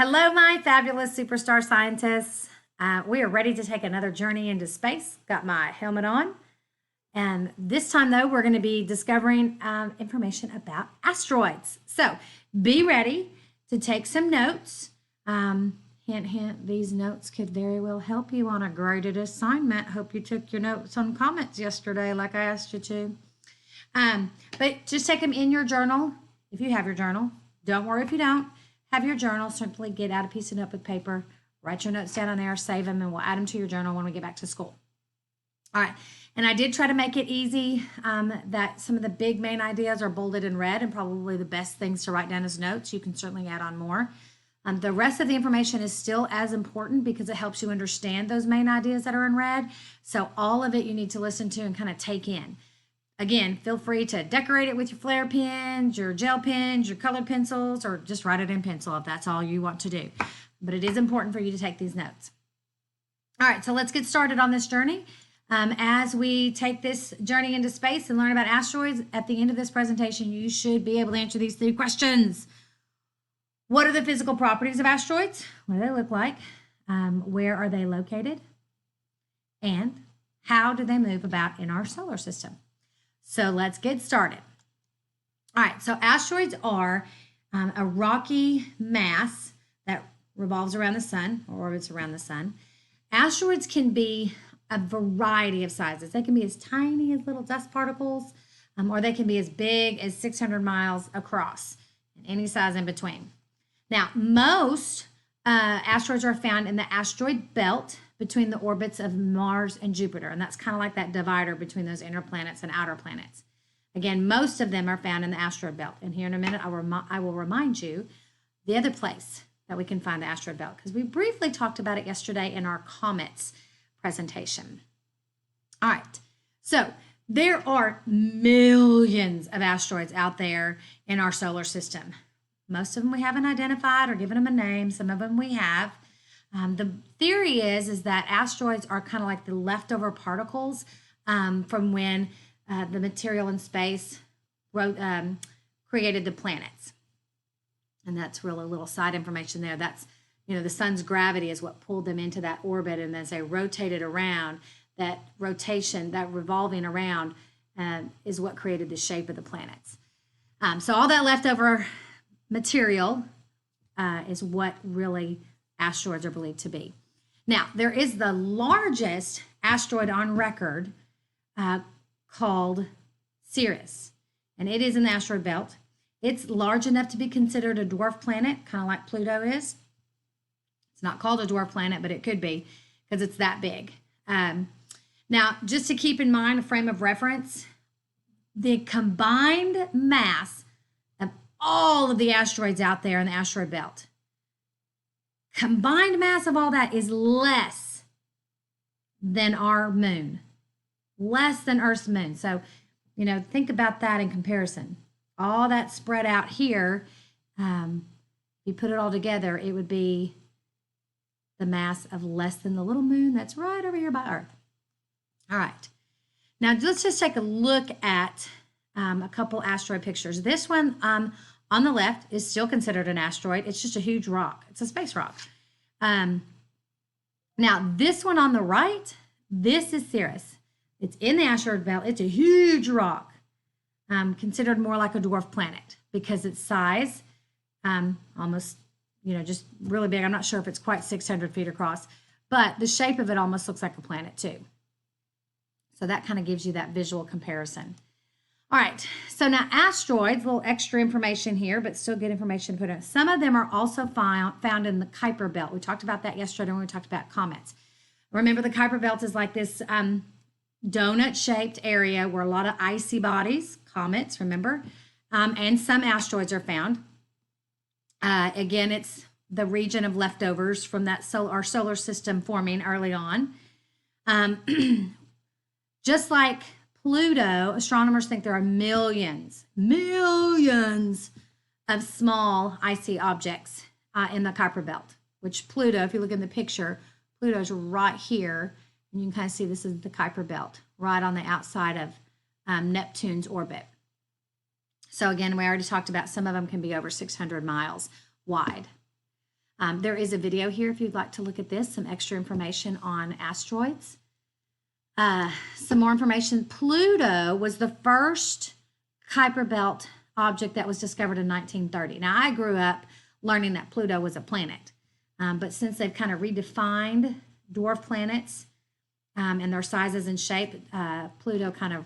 Hello, my fabulous superstar scientists. We are ready to take another journey into space. Got my helmet on. And this time, though, we're going to be discovering information about asteroids. So be ready to take some notes. Hint, hint, these notes could very well help you on a graded assignment. Hope you took your notes on comments yesterday like I asked you to. But just take them in your journal if you have your journal. Don't worry if you don't. Have your journal, simply get out a piece of notebook paper, write your notes down on there, save them, and we'll add them to your journal when we get back to school. All right, and I did try to make it easy that some of the big main ideas are bolded in red and probably the best things to write down as notes. You can certainly add on more. The rest of the information is still as important because it helps you understand those main ideas that are in red. So all of it you need to listen to and kind of take in. Again, feel free to decorate it with your flare pens, your gel pens, your colored pencils, or just write it in pencil if that's all you want to do. But it is important for you to take these notes. All right, so let's get started on this journey. As we take this journey into space and learn about asteroids, at the end of this presentation, you should be able to answer these three questions. What are the physical properties of asteroids? What do they look like? Where are they located? And how do they move about in our solar system? So let's get started. All right, so asteroids are a rocky mass that revolves around the sun or orbits around the sun. Asteroids can be a variety of sizes. They can be as tiny as little dust particles, or they can be as big as 600 miles across, and any size in between. Now, most asteroids are found in the asteroid belt between the orbits of Mars and Jupiter, and that's kind of like that divider between those inner planets and outer planets. Again, most of them are found in the asteroid belt, and here in a minute I will remind you the other place that we can find the asteroid belt, because we briefly talked about it yesterday in our comets presentation. All right, so there are millions of asteroids out there in our solar system. Most of them we haven't identified or given them a name. Some of them we have. The theory is that asteroids are kind of like the leftover particles from when the material in space created the planets. And that's really a little side information there. That's, the sun's gravity is what pulled them into that orbit. And as they rotated around, that rotation, that revolving around is what created the shape of the planets. So all that leftover material is what really asteroids are believed to be. Now, there is the largest asteroid on record called Ceres, and it is in the asteroid belt. It's large enough to be considered a dwarf planet, kind of like Pluto is. It's not called a dwarf planet, but it could be because it's that big. Now, just to keep in mind a frame of reference, the combined mass of all of the asteroids out there in the asteroid belt, combined mass of all that is less than our moon, less than Earth's moon. So, think about that in comparison. All that spread out here, if you put it all together, it would be the mass of less than the little moon that's right over here by Earth. All right. Now, let's just take a look at a couple asteroid pictures. This one on the left is still considered an asteroid. It's just a huge rock. It's a space rock. Now, this one on the right, this is Ceres. It's in the asteroid belt. It's a huge rock, considered more like a dwarf planet because its size, almost, just really big. I'm not sure if it's quite 600 feet across, but the shape of it almost looks like a planet too. So that kind of gives you that visual comparison. All right, so now asteroids, a little extra information here, but still good information to put in. Some of them are also found in the Kuiper Belt. We talked about that yesterday when we talked about comets. Remember, the Kuiper Belt is like this donut-shaped area where a lot of icy bodies, comets, remember, and some asteroids are found. Again, it's the region of leftovers from that our solar system forming early on. Just like Pluto, astronomers think there are millions of small icy objects in the Kuiper Belt, which Pluto, if you look in the picture, Pluto's right here, and you can kind of see this is the Kuiper Belt, right on the outside of Neptune's orbit. So again, we already talked about some of them can be over 600 miles wide. There is a video here if you'd like to look at this, some extra information on asteroids. Some more information. Pluto was the first Kuiper Belt object that was discovered in 1930. Now, I grew up learning that Pluto was a planet, but since they've kind of redefined dwarf planets and their sizes and shape, Pluto kind of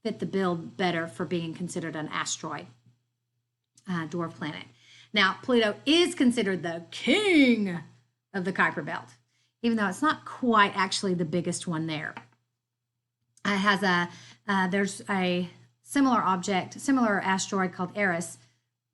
fit the bill better for being considered an asteroid, dwarf planet. Now, Pluto is considered the king of the Kuiper Belt, even though it's not quite actually the biggest one there. It has there's a similar asteroid called Eris,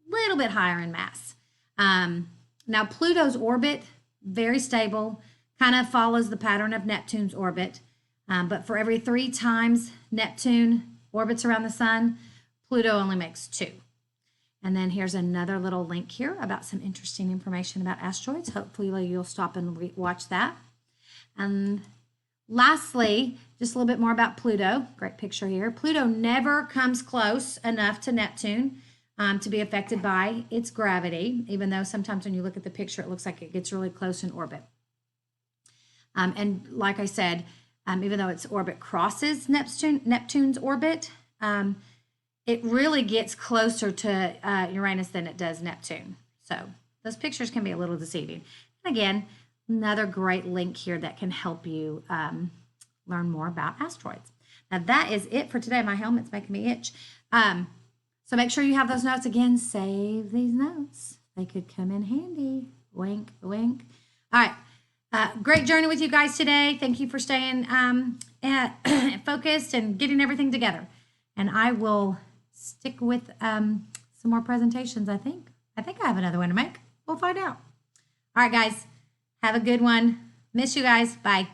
a little bit higher in mass. Now, Pluto's orbit, very stable, kind of follows the pattern of Neptune's orbit. But for every 3 times Neptune orbits around the sun, Pluto only makes 2. And then here's another little link here about some interesting information about asteroids. Hopefully you'll stop and watch that. And lastly, just a little bit more about Pluto. Great picture here. Pluto never comes close enough to Neptune to be affected by its gravity, even though sometimes when you look at the picture, it looks like it gets really close in orbit. And like I said, even though its orbit crosses Neptune's orbit, it really gets closer to Uranus than it does Neptune. So those pictures can be a little deceiving. And again, another great link here that can help you learn more about asteroids. Now that is it for today. My helmet's making me itch. So make sure you have those notes. Again, save these notes. They could come in handy. Wink, wink. All right. Great journey with you guys today. Thank you for staying focused and getting everything together. And I will stick with some more presentations, I think. I have another one to make. We'll find out. All right, guys. Have a good one. Miss you guys. Bye.